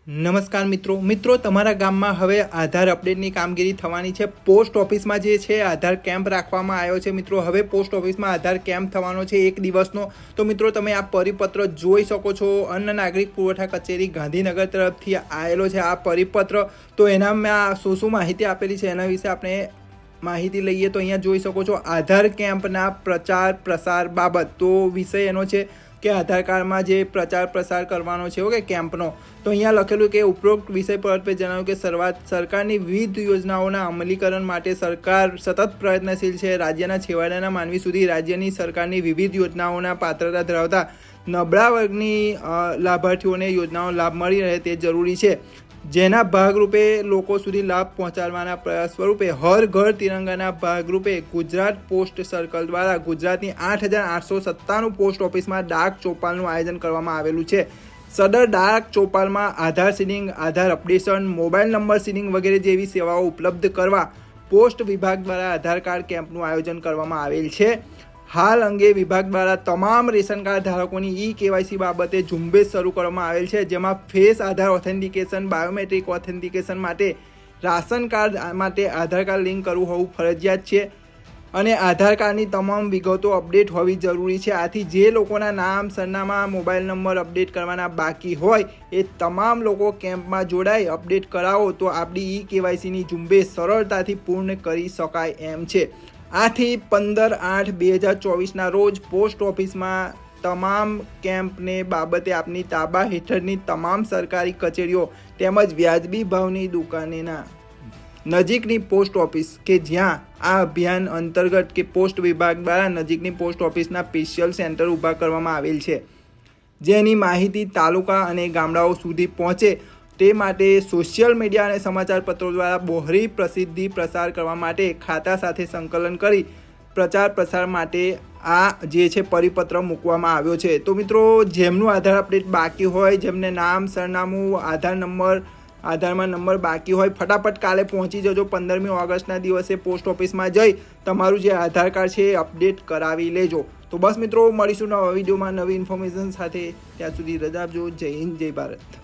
નમસ્કાર મિત્રો તમારા ગામમાં હવે આધાર અપડેટની કામગીરી થવાની છે। પોસ્ટ ઓફિસમાં જે છે આધાર કેમ્પ રાખવામાં આવ્યો છે। મિત્રો હવે પોસ્ટ ઓફિસમાં આધાર કેમ્પ થવાનો છે 1 દિવસનો। તો મિત્રો તમે આ પરિપત્ર જોઈ શકો છો। અન્ન નાગરિક પુરવઠા કચેરી ગાંધીનગર તરફથી આવેલો છે આ પરિપત્ર। તો એનામાં શું માહિતી આપેલી છે એના વિશે આપણે માહિતી લઈએ। તો અહીંયા જોઈ શકો છો આધાર કેમ્પના પ્રચાર પ્રસાર બાબત। તો વિષય એનો છે કે આધાર કાર્ડમાં જે પ્રચાર પ્રસાર કરવાનો છે ઓકે કેમ્પનો। તો અહીંયા લખેલું કે ઉપરોક્ત વિષય પર જણાવ્યું કે સરકારની વિવિધ યોજનાઓના અમલીકરણ માટે સરકાર સતત પ્રયત્નશીલ છે। રાજ્યના છેવાડાના માનવી સુધી રાજ્યની સરકારની વિવિધ યોજનાઓના પાત્રતા ધરાવતા નબળા વર્ગની લાભાર્થીઓને યોજનાઓ લાભ મળી રહે તે જરૂરી છે। જેના ભાગરૂપે લોકો સુધી લાભ પહોંચાડવાના પ્રયાસ સ્વરૂપે હર ઘર તિરંગાના ભાગરૂપે ગુજરાત પોસ્ટ સર્કલ દ્વારા ગુજરાતની 8897 પોસ્ટ ઓફિસમાં ડાક ચોપાલનું આયોજન કરવામાં આવેલું છે। સદર ડાક ચોપાલમાં આધાર સીડિંગ, આધાર અપડેશન, મોબાઈલ નંબર સીડિંગ વગેરે જેવી સેવાઓ ઉપલબ્ધ કરવા પોસ્ટ વિભાગ દ્વારા આધાર કાર્ડ કેમ્પનું આયોજન કરવામાં આવેલ છે। હાલ અંગે વિભાગ દ્વારા તમામ રેશન કાર્ડ ધારકોની KYC બાબતે ઝુંબેશ શરૂ કરવામાં આવેલ છે। જેમાં ફેસ આધાર ઓથેન્ટિકેશન, બાયોમેટ્રિક ઓથેન્ટિકેશન માટે રાશન કાર્ડ માટે આધાર કાર્ડ લિંક કરવું હોવું ફરજિયાત છે અને આધાર કાર્ડની તમામ વિગતો અપડેટ હોવી જરૂરી છે। આથી જે લોકોના નામ, સરનામા, મોબાઈલ નંબર અપડેટ કરવાના બાકી હોય એ તમામ લોકો કેમ્પમાં જોડાઈ અપડેટ કરાવો તો આપણી KYCની ઝુંબેશ સરળતાથી પૂર્ણ કરી શકાય એમ છે। આથી 15/8/2024ના રોજ પોસ્ટ ઓફિસમાં તમામ કેમ્પને બાબતે આપની તાબા હેઠળની તમામ સરકારી કચેરીઓ તેમજ વ્યાજબી ભાવની દુકાનેના નજીકની પોસ્ટ ઓફિસ કે જ્યાં આ અભિયાન અંતર્ગત કે પોસ્ટ વિભાગ દ્વારા નજીકની પોસ્ટ ઓફિસના સ્પેશિયલ સેન્ટર ઊભા કરવામાં આવેલ છે। જેની માહિતી તાલુકા અને ગામડાઓ સુધી પહોંચે તે માટે સોશિયલ મીડિયા અને સમાચાર પત્રો દ્વારા બહોળી પ્રસિદ્ધિ પ્રસાર કરવા માટે ખાતા સાથે સંકલન કરી પ્રચાર પ્રસાર માટે આ જે છે પરિપત્ર મૂકવામાં આવ્યો છે। તો મિત્રો જેમનું આધાર અપડેટ બાકી હોય, જેમને નામ, સરનામું, આધારમાં નંબર બાકી હોય, ફટાફટ કાલે પહોંચી જજો। 15મી ઓગસ્ટના દિવસે પોસ્ટ ઓફિસમાં જઈ તમારું જે આધાર કાર્ડ છે એ અપડેટ કરાવી લેજો। તો બસ મિત્રો મળીશું નવા વિડીયોમાં નવી ઇન્ફોર્મેશન સાથે। ત્યાં સુધી રજા આપજો। જય હિન્દ, જય ભારત।